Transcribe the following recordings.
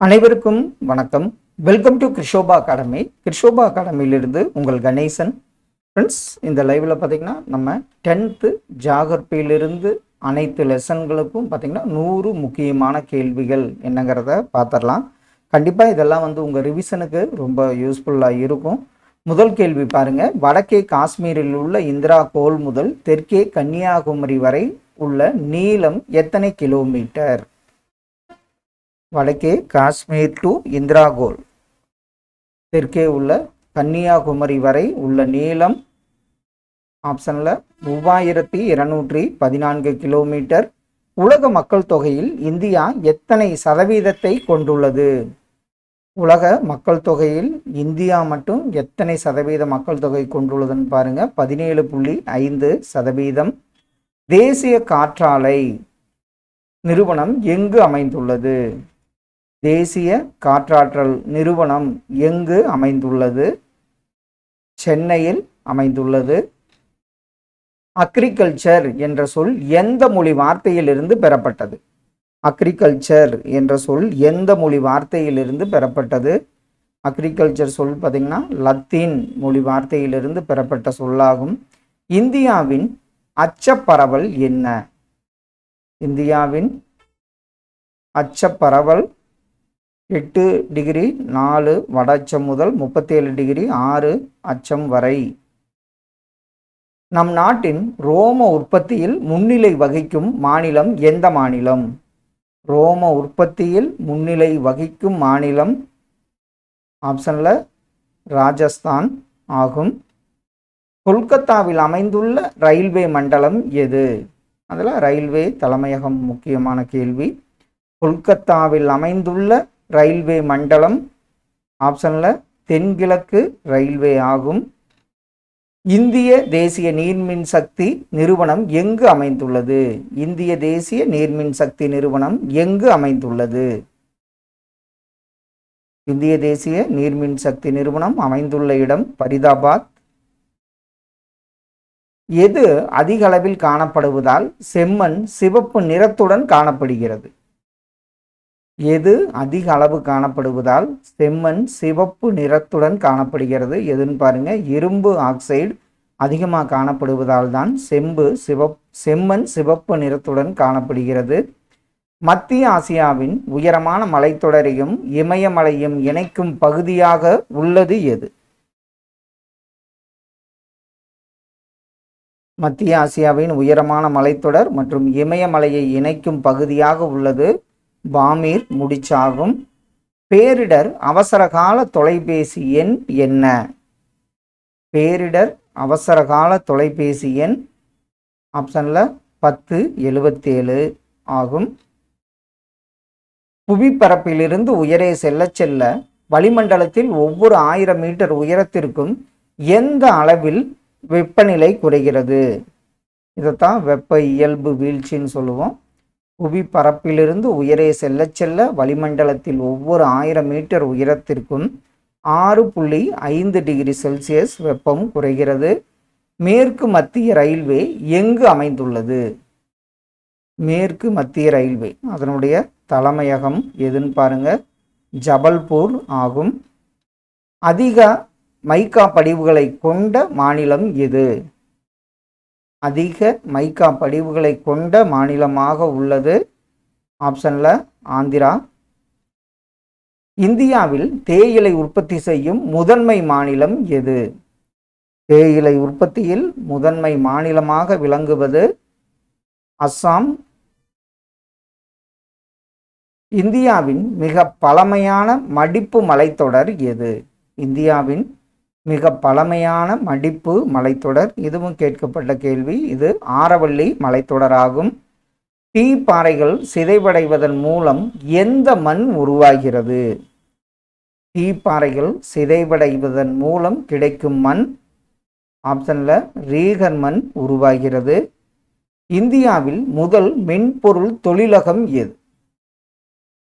அனைவருக்கும் வணக்கம். Welcome to Krishoba academy. Krishoba அகாடமியிலிருந்து உங்கள் கணேசன். ஃப்ரெண்ட்ஸ், இந்த லைவில் பார்த்தீங்கன்னா நம்ம 10th ஜாகிரபியிலிருந்து அனைத்து லெசன்களுக்கும் பார்த்தீங்கன்னா 100 முக்கியமான கேள்விகள் என்னங்கிறத பார்த்துடலாம். கண்டிப்பாக இதெல்லாம் உங்கள் ரிவிஷனுக்கு ரொம்ப யூஸ்ஃபுல்லாக இருக்கும். முதல் கேள்வி பாருங்க. வடக்கே காஷ்மீரில் உள்ள இந்திரா கோல் முதல் தெற்கே கன்னியாகுமரி வரை உள்ள நீளம் எத்தனை கிலோமீட்டர்? வடக்கே காஷ்மீர் டு இந்திரா கோல், தெற்கே உள்ள கன்னியாகுமரி வரை உள்ள நீளம் ஆப்ஷனில் 3214 கிலோமீட்டர். உலக மக்கள் தொகையில் இந்தியா எத்தனை சதவீதத்தை கொண்டுள்ளது? உலக மக்கள் தொகையில் இந்தியா மட்டும் எத்தனை சதவீத மக்கள் தொகை கொண்டுள்ளதுன்னு பாருங்க. 17.5%. தேசிய காற்றாலை நிறுவனம் எங்கு அமைந்துள்ளது? தேசிய காற்றாற்றல் நிறுவனம் எங்கு அமைந்துள்ளது? சென்னையில் அமைந்துள்ளது. அக்ரிகல்ச்சர் என்ற சொல் எந்த மொழி வார்த்தையிலிருந்து பெறப்பட்டது? அக்ரிகல்ச்சர் என்ற சொல் எந்த மொழி வார்த்தையிலிருந்து பெறப்பட்டது? அக்ரிகல்ச்சர் சொல் பார்த்தீங்கன்னா லத்தீன் மொழி வார்த்தையிலிருந்து பெறப்பட்ட சொல்லாகும். இந்தியாவின் அச்சப்பரவல் என்ன? இந்தியாவின் அச்சப்பரவல் 8°4 வட அச்சம் முதல் 37°6 அச்சம் வரை. நம் நாட்டின் ரோம உற்பத்தியில் முன்னிலை வகிக்கும் மாநிலம் எந்த மாநிலம்? ரோம உற்பத்தியில் முன்னிலை வகிக்கும் மாநிலம் ஆப்ஷனில் ராஜஸ்தான் ஆகும். கொல்கத்தாவில் அமைந்துள்ள ரயில்வே மண்டலம் எது? அதில் ரயில்வே தலைமையகம் முக்கியமான கேள்வி. கொல்கத்தாவில் அமைந்துள்ள ரயில்வே மண்டலம் ஆப்ஷனில் தென்கிழக்கு ரயில்வே ஆகும். இந்திய தேசிய நீர்மின் சக்தி நிறுவனம் எங்கு அமைந்துள்ளது? இந்திய தேசிய நீர்மின் சக்தி நிறுவனம் எங்கு அமைந்துள்ளது? இந்திய தேசிய நீர்மின் சக்தி நிறுவனம் அமைந்துள்ள இடம் பரிதாபாத். எது அதிக அளவில் காணப்படுவதால் செம்மண் சிவப்பு நிறத்துடன் காணப்படுகிறது? எது அதிக அளவு காணப்படுவதால் செம்மண் சிவப்பு நிறத்துடன் காணப்படுகிறது? எதுன்னு பாருங்க. இரும்பு ஆக்சைடு அதிகமாக காணப்படுவதால் தான் செம்மண் சிவப்பு நிறத்துடன் காணப்படுகிறது. மத்திய ஆசியாவின் உயரமான மலைத்தொடரையும் இமயமலையும் இணைக்கும் பகுதியாக உள்ளது எது? மத்திய ஆசியாவின் உயரமான மலைத்தொடர் மற்றும் இமயமலையை இணைக்கும் பகுதியாக உள்ளது பாமீர் முடிச்சாகும். பேரிடர் அவசரகால தொலைபேசி எண் என்ன? பேரிடர் அவசரகால தொலைபேசி எண் ஆப்ஷனில் 1077 ஆகும். புவிப்பரப்பிலிருந்து உயரே செல்ல செல்ல வளிமண்டலத்தில் ஒவ்வொரு 1000 மீட்டர் உயரத்திற்கும் எந்த அளவில் வெப்பநிலை குறைகிறது? இதைத்தான் வெப்ப இயல்பு வீழ்ச்சின்னு சொல்லுவோம். புவிப்பரப்பிலிருந்து உயரே செல்ல செல்ல வளிமண்டலத்தில் ஒவ்வொரு 1000 மீட்டர் உயரத்திற்கும் 6.5°C வெப்பம் குறைகிறது. மேற்கு மத்திய ரயில்வே எங்கு அமைந்துள்ளது? மேற்கு மத்திய ரயில்வே அதனுடைய தலைமையகம் எதுன்னு பாருங்க. ஜபல்பூர் ஆகும். அதிக மைக்கா படிவுகளை கொண்ட மாநிலம் எது? அதிக மைக்கா படிவுகளை கொண்ட மாநிலமாக உள்ளது ஆப்ஷனில் ஆந்திரா. இந்தியாவில் தேயிலை உற்பத்தி செய்யும் முதன்மை மாநிலம் எது? தேயிலை உற்பத்தியில் முதன்மை மாநிலமாக விளங்குவது அஸ்ஸாம். இந்தியாவின் மிக பழமையான மடிப்பு மலைத்தொடர் எது? இந்தியாவின் மிக பழமையான மடிப்பு மலைத்தொடர், இதுவும் கேட்கப்பட்ட கேள்வி. இது ஆரவல்லி மலைத்தொடராகும். டீ பாறைகள் சிதைவடைவதன் மூலம் எந்த மண் உருவாகிறது? டீ பாறைகள் சிதைவடைவதன் மூலம் கிடைக்கும் மண் ஆப்ஷனில் ரீகர் மண் உருவாகிறது. இந்தியாவில் முதல் மென்பொருள் தொழிலகம் எது?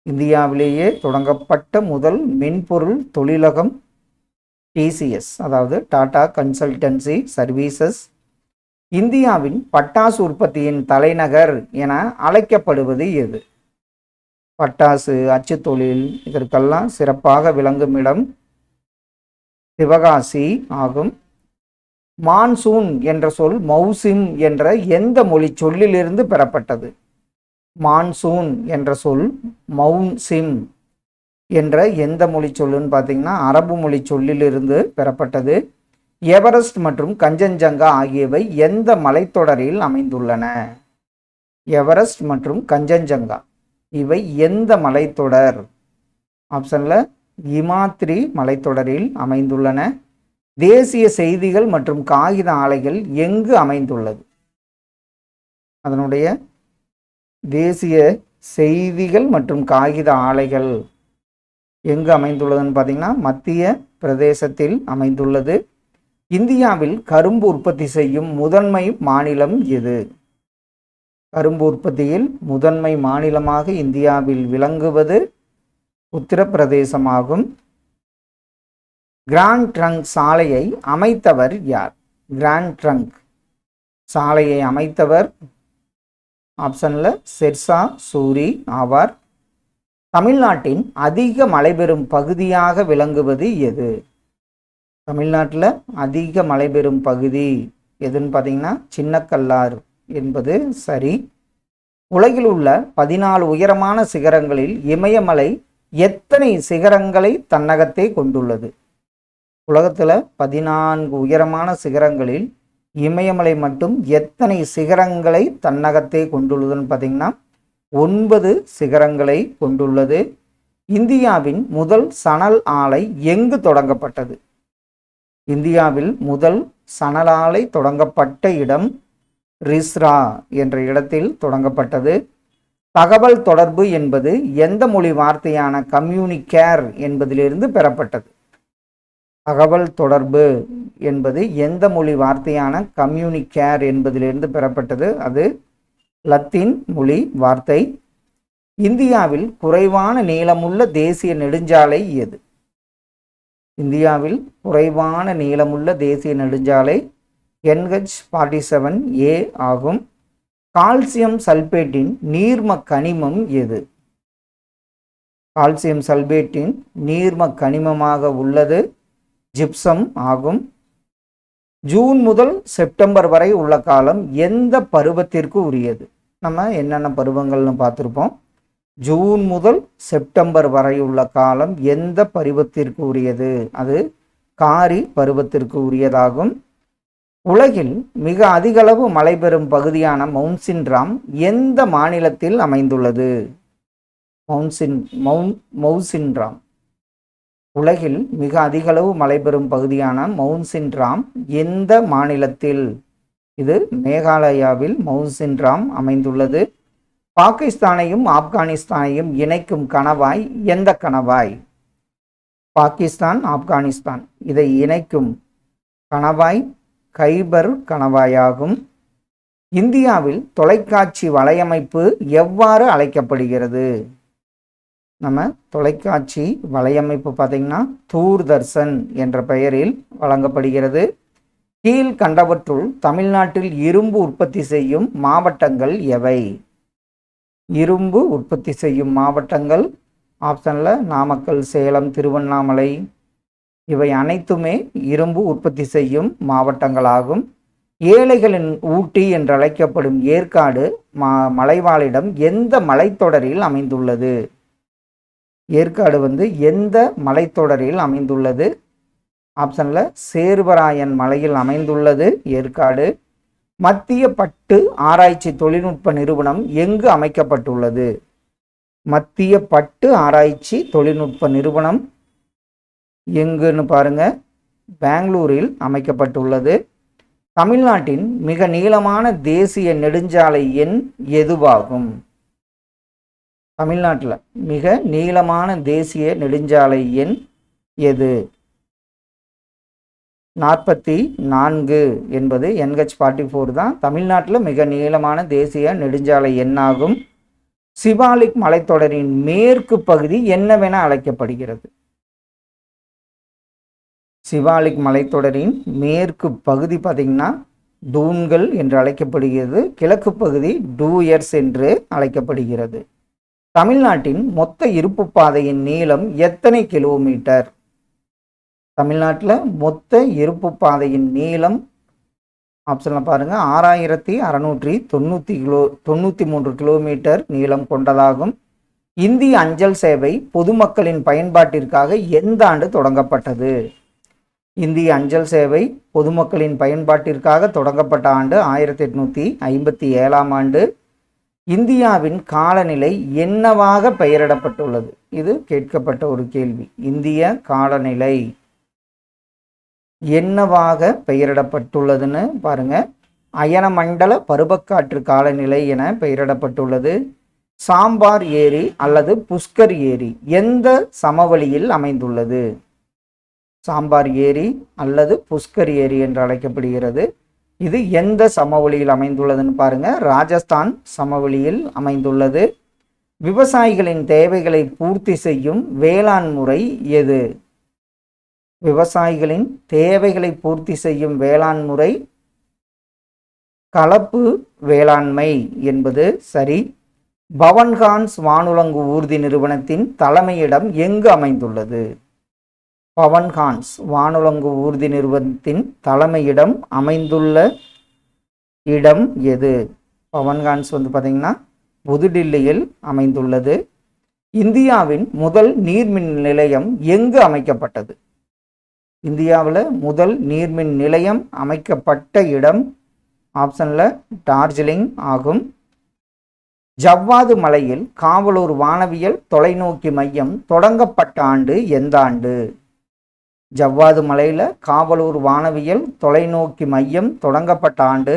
இந்தியாவிலேயே தொடங்கப்பட்ட முதல் மென்பொருள் தொழிலகம் TCS, அதாவது டாடா கன்சல்டன்சி சர்வீசஸ். இந்தியாவின் பட்டாசு உற்பத்தியின் தலைநகர் என அழைக்கப்படுவது எது? பட்டாசு, அச்சு தொழில் இதற்கெல்லாம் சிறப்பாக விளங்கும் இடம் சிவகாசி ஆகும். மான்சூன் என்ற சொல் மௌசிம் என்ற எந்த மொழி சொல்லிலிருந்து பெறப்பட்டது? மான்சூன் என்ற சொல் மௌசிம் என்ற எந்த மொழி சொல்லுன்னு பார்த்தீங்கன்னா அரபு மொழி சொல்லிலிருந்து பெறப்பட்டது. எவரெஸ்ட் மற்றும் கஞ்சன்ஜங்கா ஆகியவை எந்த மலைத்தொடரில் அமைந்துள்ளன? எவரெஸ்ட் மற்றும் கஞ்சன்ஜங்கா இவை எந்த மலைத்தொடர்? ஆப்ஷன்ல இமாத்ரி மலைத்தொடரில் அமைந்துள்ளன. தேசிய செய்திகள் மற்றும் காகித ஆலைகள் எங்கு அமைந்துள்ளது? அதனுடைய தேசிய செய்திகள் மற்றும் காகித ஆலைகள் எங்கு அமைந்துள்ளதுன்னு பார்த்தீங்கன்னா மத்திய பிரதேசத்தில் அமைந்துள்ளது. இந்தியாவில் கரும்பு உற்பத்தி செய்யும் முதன்மை மாநிலம் எது? கரும்பு உற்பத்தியில் முதன்மை மாநிலமாக இந்தியாவில் விளங்குவது உத்தரப்பிரதேசமாகும். கிராண்ட் ட்ரங்க் சாலையை அமைத்தவர் யார்? கிராண்ட் ட்ரங்க் சாலையை அமைத்தவர் ஆப்ஷன்ல ஷெர்ஷா சூரி ஆவார். தமிழ்நாட்டின் அதிக மழை பெறும் பகுதியாக விளங்குவது எது? தமிழ்நாட்டில் அதிக மழை பெறும் பகுதி எதுன்னு பார்த்தீங்கன்னா சின்னக்கல்லார் என்பது சரி. உலகில் உள்ள 14 உயரமான சிகரங்களில் இமயமலை எத்தனை சிகரங்களை தன்னகத்தே கொண்டுள்ளது? உலகத்தில் 14 உயரமான சிகரங்களில் இமயமலை மட்டும் எத்தனை சிகரங்களை தன்னகத்தே கொண்டுள்ளதுன்னு பார்த்தீங்கன்னா 9 சிகரங்களை கொண்டுள்ளது. இந்தியாவின் முதல் சணல் ஆலை எங்கு தொடங்கப்பட்டது? இந்தியாவில் முதல் சணல் ஆலை தொடங்கப்பட்ட இடம் ரிஸ்ரா என்ற இடத்தில் தொடங்கப்பட்டது. தகவல் தொடர்பு என்பது எந்த மொழி வார்த்தையான கம்யூனிகேர் என்பதிலிருந்து பெறப்பட்டது? தகவல் தொடர்பு என்பது எந்த மொழி வார்த்தையான கம்யூனிகேர் என்பதிலிருந்து பெறப்பட்டது? அது லத்தீன் மொழி வார்த்தை. இந்தியாவில் குறைவான நீளமுள்ள தேசிய நெடுஞ்சாலை எது? இந்தியாவில் குறைவான நீளமுள்ள தேசிய நெடுஞ்சாலை NH47A ஆகும். கால்சியம் சல்பேட்டின் நீர்ம கனிமம் எது? கால்சியம் சல்பேட்டின் நீர்ம கனிமமாக உள்ளது ஜிப்சம் ஆகும். ஜூன் முதல் செப்டம்பர் வரை உள்ள காலம் எந்த பருவத்திற்கு உரியது? நம்ம என்னென்ன பருவங்கள்னு பார்த்துருப்போம். ஜூன் முதல் செப்டம்பர் வரை உள்ள காலம் எந்த பருவத்திற்கு உரியது? அது காரி பருவத்திற்கு உரியதாகும். உலகில் மிக அதிகளவு மழை பெறும் பகுதியான மவுன்சின்ராம் எந்த மாநிலத்தில் அமைந்துள்ளது? மவுன்சின்ராம் உலகில் மிக அதிகளவு மழை பெறும் பகுதியான மவுன்சின்ராம் எந்த மாநிலத்தில்? இது மேகாலயாவில் மவுன்சின்ராம் அமைந்துள்ளது. பாகிஸ்தானையும் ஆப்கானிஸ்தானையும் இணைக்கும் கணவாய் எந்த கணவாய்? பாகிஸ்தான் ஆப்கானிஸ்தான் இதை இணைக்கும் கணவாய் கைபர் கணவாயாகும். இந்தியாவில் தொலைக்காட்சி வலையமைப்பு எவ்வாறு அழைக்கப்படுகிறது? நம்ம தொலைக்காட்சி வலையமைப்பு பார்த்தீங்கன்னா தூர்தர்ஷன் என்ற பெயரில் வழங்கப்படுகிறது. கீழ்கண்டவற்றுள் தமிழ்நாட்டில் இரும்பு உற்பத்தி செய்யும் மாவட்டங்கள் எவை? இரும்பு உற்பத்தி செய்யும் மாவட்டங்கள் ஆப்ஷன்ல நாமக்கல், சேலம், திருவண்ணாமலை இவை அனைத்துமே இரும்பு உற்பத்தி செய்யும் மாவட்டங்களாகும். ஏழைகளின் ஊட்டி என்று அழைக்கப்படும் ஏற்காடு மலைவாழிடம் எந்த மலைத்தொடரில் அமைந்துள்ளது? ஏற்காடு எந்த மலைத்தொடரில் அமைந்துள்ளது? ஆப்ஷன்ல சேர்வராயன் மலையில் அமைந்துள்ளது ஏற்காடு. மத்திய பட்டு ஆராய்ச்சி தொழில்நுட்ப நிறுவனம் எங்கு அமைக்கப்பட்டுள்ளது? மத்திய பட்டு ஆராய்ச்சி தொழில்நுட்ப நிறுவனம் எங்குன்னு பாருங்க, பெங்களூரில் அமைக்கப்பட்டுள்ளது. தமிழ்நாட்டின் மிக நீளமான தேசிய நெடுஞ்சாலை எண் எதுவாகும்? தமிழ்நாட்டில் மிக நீளமான தேசிய நெடுஞ்சாலை எண் எது? 44 என்பது NH44 தான் தமிழ்நாட்டில் மிக நீளமான தேசிய நெடுஞ்சாலை எண்ணாகும். சிவாலிக் மலைத்தொடரின் மேற்கு பகுதி என்னவென அழைக்கப்படுகிறது? சிவாலிக் மலைத்தொடரின் மேற்கு பகுதி பார்த்தீங்கன்னா தூண்கள் என்று அழைக்கப்படுகிறது. கிழக்கு பகுதி டூயர்ஸ் என்று அழைக்கப்படுகிறது. தமிழ்நாட்டின் மொத்த இருப்பு பாதையின் நீளம் எத்தனை கிலோமீட்டர்? தமிழ்நாட்டில் மொத்த இருப்பு பாதையின் நீளம் ஆப்ஷனில் பாருங்கள் 6693 கிலோமீட்டர் நீளம் கொண்டதாகும். இந்திய அஞ்சல் சேவை பொதுமக்களின் பயன்பாட்டிற்காக எந்த ஆண்டு தொடங்கப்பட்டது? இந்திய அஞ்சல் சேவை பொதுமக்களின் பயன்பாட்டிற்காக தொடங்கப்பட்ட ஆண்டு 1857ஆம் ஆண்டு. இந்தியாவின் காலநிலை என்னவாக பெயரிடப்பட்டுள்ளது? இது கேட்கப்பட்ட ஒரு கேள்வி. இந்திய காலநிலை என்னவாக பெயரிடப்பட்டுள்ளதுன்னு பாருங்க. அயனமண்டல பருவக்காற்று காலநிலை என பெயரிடப்பட்டுள்ளது. சாம்பார் ஏரி அல்லது புஷ்கர் ஏரி எந்த சமவெளியில் அமைந்துள்ளது? சாம்பார் ஏரி அல்லது புஷ்கர் ஏரி என்று அழைக்கப்படுகிறது. இது எந்த சமவெளியில் அமைந்துள்ளதுன்னு பாருங்க. ராஜஸ்தான் சமவெளியில் அமைந்துள்ளது. விவசாயிகளின் தேவைகளை பூர்த்தி செய்யும் வேளாண் முறை எது? விவசாயிகளின் தேவைகளை பூர்த்தி செய்யும் வேளாண் முறை கலப்பு வேளாண்மை என்பது சரி. பவன்ஹான்ஸ் வானுலங்கு ஊர்தி நிறுவனத்தின் தலைமையிடம் எங்கு அமைந்துள்ளது? பவன்ஹான்ஸ் வானுலங்கு ஊர்தி நிறுவனத்தின் தலைமையிடம் அமைந்துள்ள இடம் எது? பவன்ஹான்ஸ் பார்த்தீங்கன்னா புதுடில்லியில் அமைந்துள்ளது. இந்தியாவின் முதல் நீர்மின் நிலையம் எங்கு அமைக்கப்பட்டது? இந்தியாவில் முதல் நீர்மின் நிலையம் அமைக்கப்பட்ட இடம் ஆப்ஷனில் டார்ஜிலிங் ஆகும். ஜவ்வாது மலையில் காவலூர் வானவியல் தொலைநோக்கி மையம் தொடங்கப்பட்ட ஆண்டு எந்த ஆண்டு? ஜவ்வாது மலையில் காவலூர் வானவியல் தொலைநோக்கி மையம் தொடங்கப்பட்ட ஆண்டு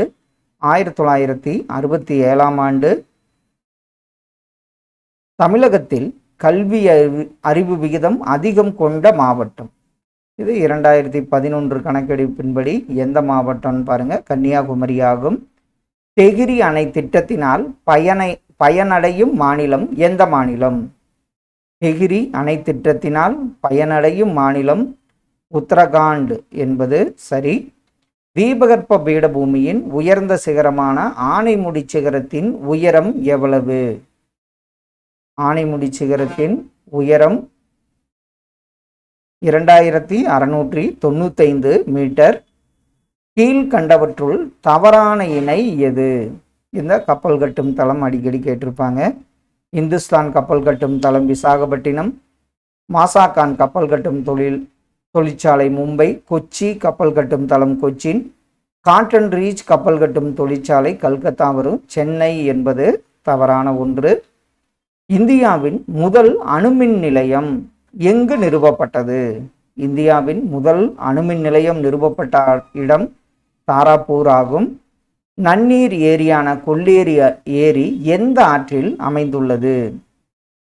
1967ஆம் ஆண்டு. தமிழகத்தில் கல்வி அறிவு விகிதம் அதிகம் கொண்ட மாவட்டம் இது 2011 கணக்கெடுப்பின்படி எந்த மாவட்டம்னு பாருங்க. கன்னியாகுமரி ஆகும். தெகிரி அணை திட்டத்தினால் பயனடையும் மாநிலம் எந்த மாநிலம்? தெகிரி அணை திட்டத்தினால் பயனடையும் மாநிலம் உத்தரகாண்ட் என்பது சரி. தீபகற்ப பீடபூமியின் உயர்ந்த சிகரமான ஆனைமுடி சிகரத்தின் உயரம் எவ்வளவு? ஆனைமுடி சிகரத்தின் உயரம் 2695 மீட்டர். கீழ்கண்டவற்றுள் தவறான இணை எது? இந்த கப்பல் கட்டும் தளம் அடிக்கடி கேட்டிருப்பாங்க. இந்துஸ்தான் கப்பல் கட்டும் தளம் விசாகப்பட்டினம், மாசாகான் கப்பல் கட்டும் தொழிற்சாலை மும்பை, கொச்சி கப்பல் கட்டும் தளம் கொச்சின், காட்டன் ரீச் கப்பல் கட்டும் தொழிற்சாலை கல்கத்தா வரும். சென்னை என்பது தவறான ஒன்று. இந்தியாவின் முதல் அணுமின் நிலையம் எங்கு நிறுவப்பட்டது? இந்தியாவின் முதல் அணுமின் நிலையம் நிறுவப்பட்ட இடம் தாராப்பூர் ஆகும். நன்னீர் ஏரியான கொள்ளேரி ஏரி எந்த ஆற்றில் அமைந்துள்ளது?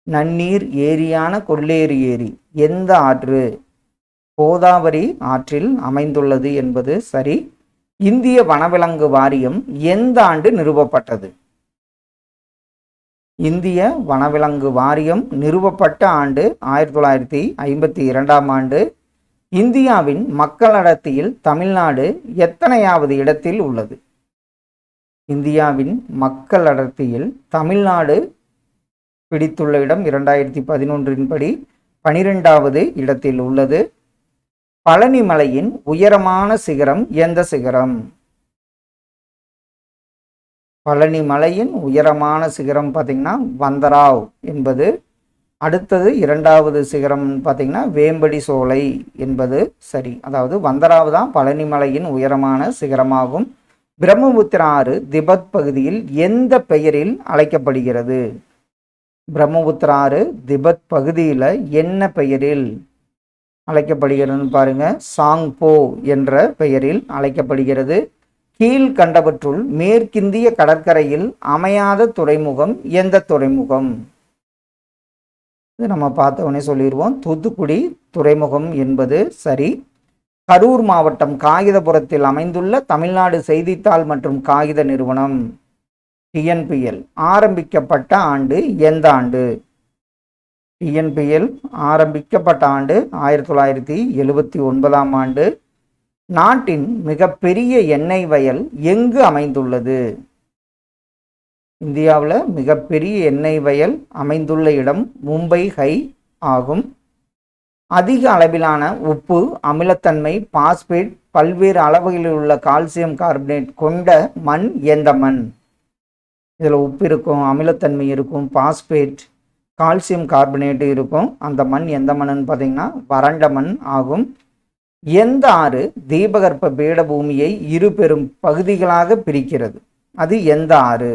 நன்னீர் ஏரியான கொள்ளேரி ஏரி எந்த ஆற்று? கோதாவரி ஆற்றில் அமைந்துள்ளது என்பது சரி. இந்திய வனவிலங்கு வாரியம் எந்த ஆண்டு நிறுவப்பட்டது? இந்திய வனவிலங்கு வாரியம் நிறுவப்பட்ட ஆண்டு 1952ஆம் ஆண்டு. இந்தியாவின் மக்கள் அடர்த்தியில் தமிழ்நாடு எத்தனையாவது இடத்தில் உள்ளது? இந்தியாவின் மக்கள் அடர்த்தியில் தமிழ்நாடு பிடித்துள்ள இடம் 2011 படி 12வது இடத்தில் உள்ளது. பழனி மலையின் உயரமான சிகரம் எந்த சிகரம்? பழனி மலையின் உயரமான சிகரம் பார்த்தீங்கன்னா வந்தராவ் என்பது. அடுத்தது 2வது சிகரம் பார்த்தீங்கன்னா வேம்படி சோலை என்பது சரி. அதாவது வந்தராவ் தான் பழனி மலையின் உயரமான சிகரமாகும். பிரம்மபுத்திரா ஆறு திபெத் பகுதியில் எந்த பெயரில் அழைக்கப்படுகிறது? பிரம்மபுத்திரா ஆறு திபெத் பகுதியில் என்ன பெயரில் அழைக்கப்படுகிறதுன்னு பாருங்க. சாங்போ என்ற பெயரில் அழைக்கப்படுகிறது. கீழ்கண்டவற்றுள் மேற்கிந்திய கடற்கரையில் அமையாத துறைமுகம் எந்த துறைமுகம்? இது நம்ம பார்த்தவொடனே சொல்லிடுவோம். தூத்துக்குடி துறைமுகம் என்பது சரி. கரூர் மாவட்டம் காகிதபுரத்தில் அமைந்துள்ள தமிழ்நாடு செய்தித்தாள் மற்றும் காகித நிறுவனம் டிஎன்பிஎல் ஆரம்பிக்கப்பட்ட ஆண்டு எந்த ஆண்டு? டிஎன்பிஎல் ஆரம்பிக்கப்பட்ட ஆண்டு 1979ஆம் ஆண்டு. நாட்டின் மிகப்பெரிய எண்ணெய் வயல் எங்கு அமைந்துள்ளது? இந்தியாவில் மிகப்பெரிய எண்ணெய் வயல் அமைந்துள்ள இடம் மும்பை ஹை ஆகும். அதிக அளவிலான உப்பு, அமிலத்தன்மை, பாஸ்பேட், பல்வேறு அளவுகளில் உள்ள கால்சியம் கார்பனேட் கொண்ட மண் எந்த மண்? இதில் உப்பு இருக்கும், அமிலத்தன்மை இருக்கும், பாஸ்பேட், கால்சியம் கார்பனேட் இருக்கும். அந்த மண் எந்த மண்ணுன்னு பார்த்தீங்கன்னா வறண்ட மண் ஆகும். எந்த ஆறு தீபகற்ப பீடபூமியை இரு பெரும் பகுதிகளாக பிரிக்கிறது? அது எந்த ஆறு?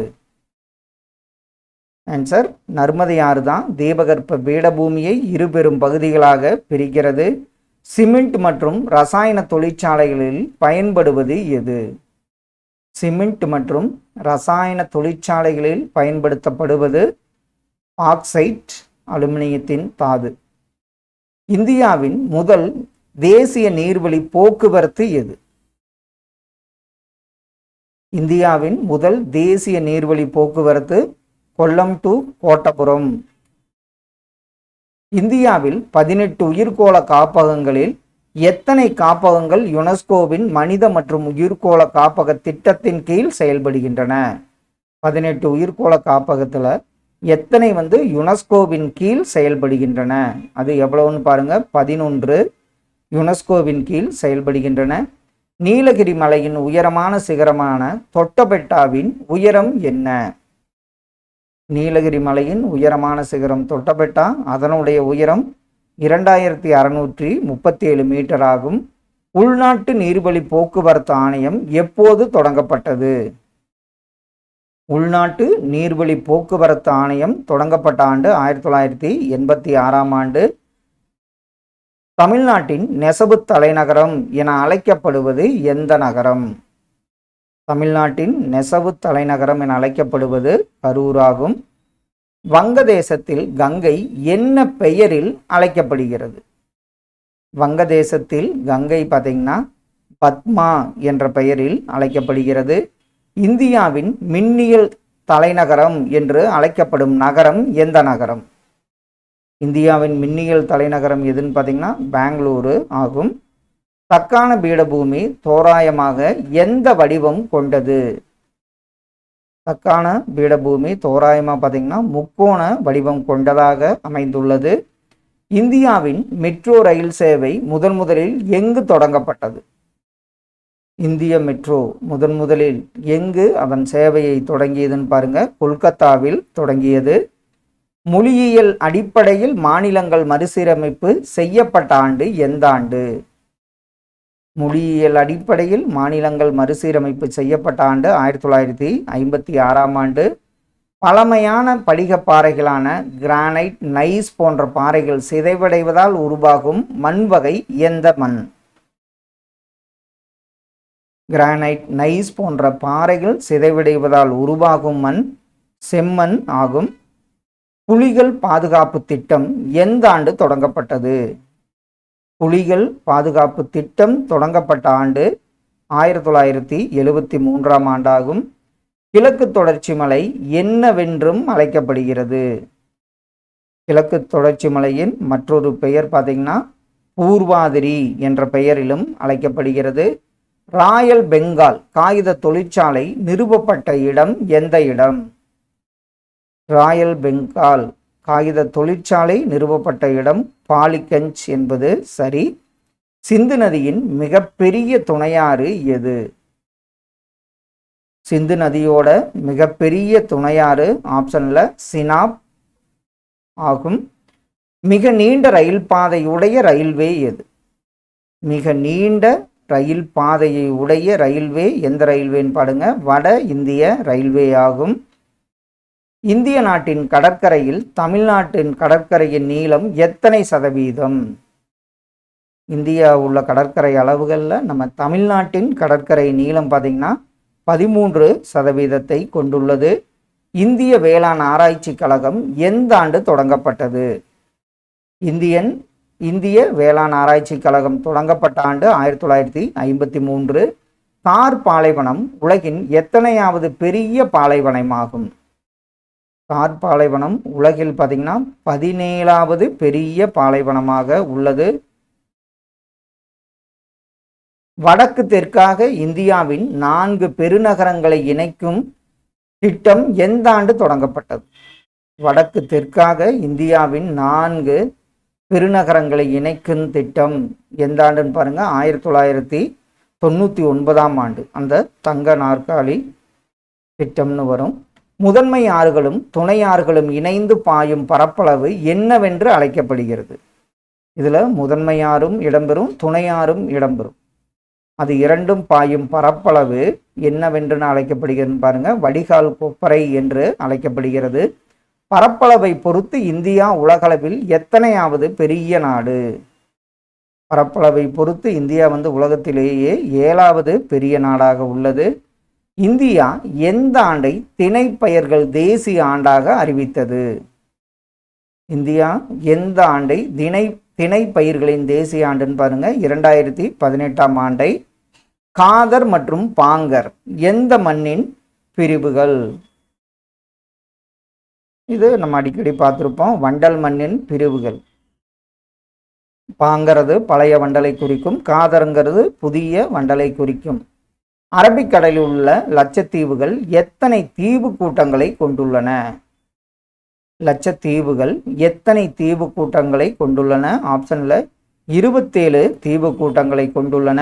ஆன்சர் நர்மதை ஆறு தான் தீபகற்ப பீடபூமியை இரு பெரும் பகுதிகளாக பிரிக்கிறது. சிமெண்ட் மற்றும் ரசாயன தொழிற்சாலைகளில் பயன்படுவது எது? சிமெண்ட் மற்றும் ரசாயன தொழிற்சாலைகளில் பயன்படுத்தப்படுவது ஆக்சைட், அலுமினியத்தின் தாது. இந்தியாவின் முதல் தேசிய நீர்வழி போக்குவரத்து எது? இந்தியாவின் முதல் தேசிய நீர்வழி போக்குவரத்து கொல்லம் டு கோட்டபுரம். இந்தியாவில் 18 உயிர்கோள காப்பகங்களில் எத்தனை காப்பகங்கள் யுனெஸ்கோவின் மனித மற்றும் உயிர்கோள காப்பக திட்டத்தின் கீழ் செயல்படுகின்றன? 18 உயிர்கோள காப்பகத்தில் எத்தனை யுனெஸ்கோவின் கீழ் செயல்படுகின்றன? அது எவ்வளவுன்னு பாருங்க, 11 யுனெஸ்கோவின் கீழ் செயல்படுகின்றன. நீலகிரி மலையின் உயரமான சிகரமான தொட்டபெட்டாவின் உயரம் என்ன? நீலகிரி மலையின் உயரமான சிகரம் தொட்டபெட்டா, அதனுடைய உயரம் 2637 மீட்டர் ஆகும். உள்நாட்டு நீர்வழி போக்குவரத்து ஆணையம் எப்போது தொடங்கப்பட்டது? உள்நாட்டு நீர்வழி போக்குவரத்து ஆணையம் தொடங்கப்பட்ட ஆண்டு 1986ஆம் ஆண்டு. தமிழ்நாட்டின் நெசவு தலைநகரம் என அழைக்கப்படுவது எந்த நகரம்? தமிழ்நாட்டின் நெசவு தலைநகரம் என அழைக்கப்படுவது கரூர் ஆகும். வங்கதேசத்தில் கங்கை என்ன பெயரில் அழைக்கப்படுகிறது? வங்கதேசத்தில் கங்கை பார்த்தீங்கன்னா பத்மா என்ற பெயரில் அழைக்கப்படுகிறது. இந்தியாவின் மின்னியல் தலைநகரம் என்று அழைக்கப்படும் நகரம் எந்த நகரம்? இந்தியாவின் மின்னியல் தலைநகரம் எதுன்னு பார்த்தீங்கன்னா பெங்களூரு ஆகும். தக்கான பீடபூமி தோராயமாக எந்த வடிவம் கொண்டது? தக்கான பீடபூமி தோராயமாக பார்த்தீங்கன்னா முக்கோண வடிவம் கொண்டதாக அமைந்துள்ளது. இந்தியாவின் மெட்ரோ ரயில் சேவை முதலில் எங்கு தொடங்கப்பட்டது? இந்திய மெட்ரோ முதலில் எங்கு அதன் சேவையை தொடங்கியதுன்னு பாருங்க, கொல்கத்தாவில் தொடங்கியது. மொழியியல் அடிப்படையில் மாநிலங்கள் மறுசீரமைப்பு செய்யப்பட்ட ஆண்டு எந்த ஆண்டு? மொழியியல் அடிப்படையில் மாநிலங்கள் மறுசீரமைப்பு செய்யப்பட்ட ஆண்டு 1956ஆம் ஆண்டு. பழமையான படிகப்பாறைகளான கிரானைட், நைஸ் போன்ற பாறைகள் சிதைவடைவதால் உருவாகும் மண் வகை எந்த மண்? கிரானைட், நைஸ் போன்ற பாறைகள் சிதைவடைவதால் உருவாகும் மண் செம்மண் ஆகும். புலிகள் பாதுகாப்பு திட்டம் எந்த ஆண்டு தொடங்கப்பட்டது? புலிகள் பாதுகாப்பு திட்டம் தொடங்கப்பட்ட ஆண்டு 1973ஆம் ஆண்டாகும். கிழக்கு தொடர்ச்சி மலை என்னவென்றும் அழைக்கப்படுகிறது? கிழக்கு தொடர்ச்சி மலையின் மற்றொரு பெயர் பார்த்தீங்கன்னா பூர்வாதிரி என்ற பெயரிலும் அழைக்கப்படுகிறது. ராயல் பெங்கால் காகித தொழிற்சாலை நிறுவப்பட்ட இடம் எந்த இடம்? ராயல் பெங்கால் காகித தொழிற்சாலை நிறுவப்பட்ட இடம் பாலிகஞ்ச் என்பது சரி. சிந்து நதியின் மிகப்பெரிய துணையாறு எது? சிந்து நதியோட மிகப்பெரிய துணையாறு ஆப்ஷன்ல சினாப் ஆகும். மிக நீண்ட ரயில் பாதையுடைய ரயில்வே எது? மிக நீண்ட ரயில் பாதையை உடைய ரயில்வே எந்த ரயில்வேன்னு பாருங்க, வட இந்திய ரயில்வே ஆகும். இந்திய நாட்டின் கடற்கரையில் தமிழ்நாட்டின் கடற்கரையின் நீளம் எத்தனை சதவீதம்? இந்தியா உள்ள கடற்கரை அளவுகளில் நம்ம தமிழ்நாட்டின் கடற்கரை நீளம் பார்த்தீங்கன்னா 13% கொண்டுள்ளது. இந்திய வேளாண் ஆராய்ச்சி கழகம் எந்த ஆண்டு தொடங்கப்பட்டது? இந்திய வேளாண் ஆராய்ச்சி கழகம் தொடங்கப்பட்ட ஆண்டு 1953. தார் பாலைவனம் உலகின் எத்தனையாவது பெரிய பாலைவனமாகும்? தார் பாலைவனம் உலகில் பார்த்தீங்கன்னா 17வது பெரிய பாலைவனமாக உள்ளது. வடக்கு தெற்காக இந்தியாவின் 4 பெருநகரங்களை இணைக்கும் திட்டம் எந்த ஆண்டு தொடங்கப்பட்டது? வடக்கு தெற்காக இந்தியாவின் 4 பெருநகரங்களை இணைக்கும் திட்டம் எந்த ஆண்டுன்னு பாருங்க, 1999ஆம் ஆண்டு. அந்த தங்க நாற்காலி திட்டம்னு வரும். முதன்மை ஆறுகளும் துணை ஆறுகளும் இணைந்து பாயும் பரப்பளவு என்னவென்று அழைக்கப்படுகிறது? இதுல முதன்மை ஆறும் இடம்பெறும், துணை ஆறும் இடம்பெறும். அது இரண்டும் பாயும் பரப்பளவு என்னவென்று அழைக்கப்படுகிறது பாருங்க, வடிகால் கொப்பரை என்று அழைக்கப்படுகிறது. பரப்பளவை பொறுத்து இந்தியா உலகளவில் எத்தனையாவது பெரிய நாடு? பரப்பளவை பொறுத்து இந்தியா உலகத்திலேயே 7வது பெரிய நாடாக உள்ளது. இந்தியா எந்த ஆண்டை திணைப்பயிர்கள் தேசிய ஆண்டாக அறிவித்தது? இந்தியா எந்த ஆண்டை திணைப்பயிர்களின் தேசிய ஆண்டுன்னு பாருங்க, 2018ஆம் ஆண்டை. காதர் மற்றும் பாங்கர் எந்த மண்ணின் பிரிவுகள்? இது நம்ம அடிக்கடி பார்த்துருப்போம். வண்டல் மண்ணின் பிரிவுகள். பாங்கிறது பழைய வண்டலை குறிக்கும், காதருங்கிறது புதிய வண்டலை குறிக்கும். அரபிக்கடலில் உள்ள லட்சத்தீவுகள் எத்தனை தீவு கூட்டங்களை கொண்டுள்ளன? லட்சத்தீவுகள் எத்தனை தீவு கூட்டங்களை கொண்டுள்ளன? ஆப்ஷன்ல 27 தீவு கூட்டங்களை கொண்டுள்ளன.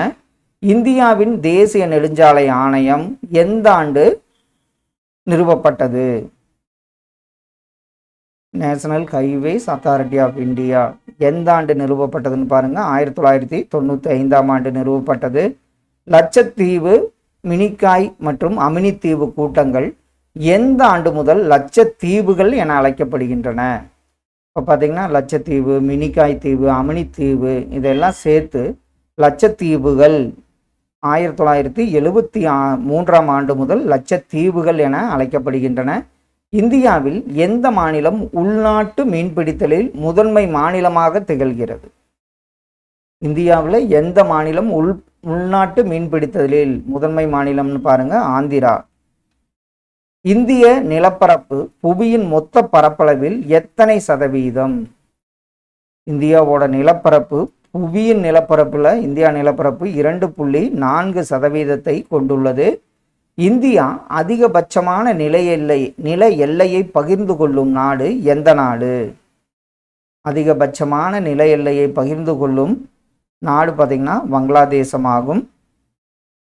இந்தியாவின் தேசிய நெடுஞ்சாலை ஆணையம் எந்த ஆண்டு நிறுவப்பட்டது? National highways authority of India எந்த ஆண்டு நிறுவப்பட்டதுன்னு பாருங்க, 1995ஆம் ஆண்டு நிறுவப்பட்டது. லட்சத்தீவு, மினிக்காய் மற்றும் அமினித்தீவு கூட்டங்கள் எந்த ஆண்டு முதல் லட்சத்தீவுகள் என அழைக்கப்படுகின்றன? இப்போ பார்த்தீங்கன்னா லட்சத்தீவு, மினிக்காய் தீவு, அமினித்தீவு இதெல்லாம் சேர்த்து லட்சத்தீவுகள் 1973ஆம் ஆண்டு முதல் லட்சத்தீவுகள் என அழைக்கப்படுகின்றன. இந்தியாவில் எந்த மாநிலம் உள்நாட்டு மீன்பிடித்தலில் முதன்மை மாநிலமாக திகழ்கிறது? இந்தியாவில் எந்த மாநிலம் உள்நாட்டு மீன்பிடித்தலில் முதன்மை மாநிலம்னு பாருங்க, ஆந்திரா. இந்திய நிலப்பரப்பு புவியின் மொத்த பரப்பளவில் எத்தனை சதவீதம்? இந்தியாவோட நிலப்பரப்பு, புவியின் நிலப்பரப்புல இந்தியா நிலப்பரப்பு 2.4% கொண்டுள்ளது. இந்தியா அதிகபட்சமான நில எல்லையை பகிர்ந்து கொள்ளும் நாடு எந்த நாடு? அதிகபட்சமான நில எல்லையை பகிர்ந்து கொள்ளும் நாடு பார்த்தீங்கன்னா வங்களாதேசமாகும்.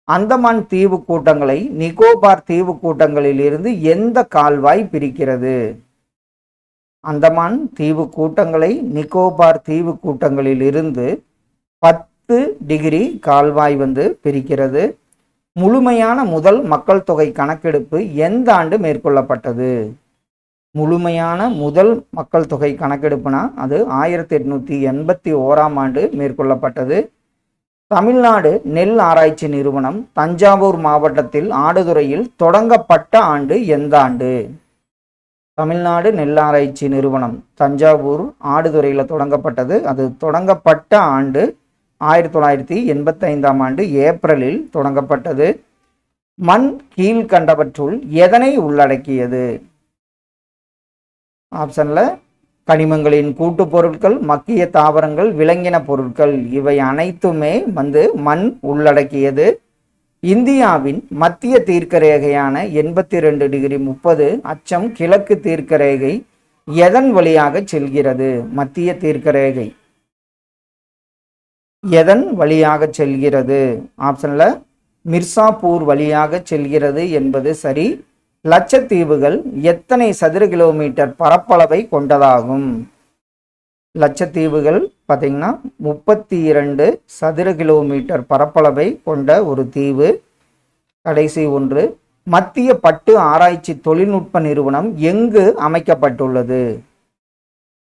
அந்தமான் தீவு கூட்டங்களை நிக்கோபார் தீவு கூட்டங்களில் இருந்து எந்த கால்வாய் பிரிக்கிறது? அந்தமான் தீவு கூட்டங்களை நிக்கோபார் தீவு கூட்டங்களில் இருந்து 10 டிகிரி கால்வாய் பிரிக்கிறது. முழுமையான முதல் மக்கள் தொகை கணக்கெடுப்பு எந்த ஆண்டு மேற்கொள்ளப்பட்டது? முழுமையான முதல் மக்கள் தொகை கணக்கெடுப்புனா அது 1881ஆம் ஆண்டு மேற்கொள்ளப்பட்டது. தமிழ்நாடு நெல் ஆராய்ச்சி நிறுவனம் தஞ்சாவூர் மாவட்டத்தில் ஆடுதுறையில் தொடங்கப்பட்ட ஆண்டு எந்த ஆண்டு? தமிழ்நாடு நெல் ஆராய்ச்சி நிறுவனம் தஞ்சாவூர் ஆடுதுறையில் தொடங்கப்பட்டது. அது தொடங்கப்பட்ட ஆண்டு 1985ஆம் ஆண்டு ஏப்ரலில் தொடங்கப்பட்டது. மண் கீழ்கண்டவற்றுள் எதனை உள்ளடக்கியது? ஆப்ஷன்ல கனிமங்களின் கூட்டு பொருட்கள், மக்கிய தாவரங்கள், விலங்கின பொருட்கள் இவை அனைத்துமே மண் உள்ளடக்கியது. இந்தியாவின் மத்திய தீர்க்கரேகையான 82°30 அச்சம் கிழக்கு தீர்க்கரேகை எதன் வழியாக செல்கிறது? மத்திய தீர்க்கரேகை எதன் வழியாக செல்கிறது? ஆப்ஷன்ல மிர்சாப்பூர் வழியாக செல்கிறது என்பது சரி. லட்சத்தீவுகள் எத்தனை சதுர கிலோமீட்டர் பரப்பளவை கொண்டதாகும்? லட்சத்தீவுகள் பார்த்தீங்கன்னா 32 சதுர கிலோமீட்டர் பரப்பளவை கொண்ட ஒரு தீவு. கடைசி ஒன்று, மத்திய பட்டு ஆராய்ச்சி தொழில்நுட்ப நிறுவனம் எங்கு அமைக்கப்பட்டுள்ளது?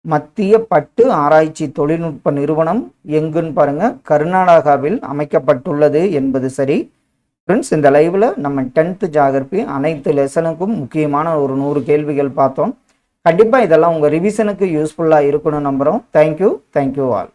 மத்திய பட்டு ஆராய்ச்சி தொழில்நுட்ப நிறுவனம் எங்குன்னு பாருங்க, கர்நாடகாவில் அமைக்கப்பட்டுள்ளது என்பது சரி. ஃப்ரெண்ட்ஸ், இந்த லைவில் நம்ம 10th ஜியோகிராஃபி அனைத்து லெசனுக்கும் முக்கியமான ஒரு 100 கேள்விகள் பார்த்தோம். கண்டிப்பாக இதெல்லாம் உங்கள் ரிவிஷனுக்கு யூஸ்ஃபுல்லாக இருக்கணும்னு நம்புகிறோம். Thank you all.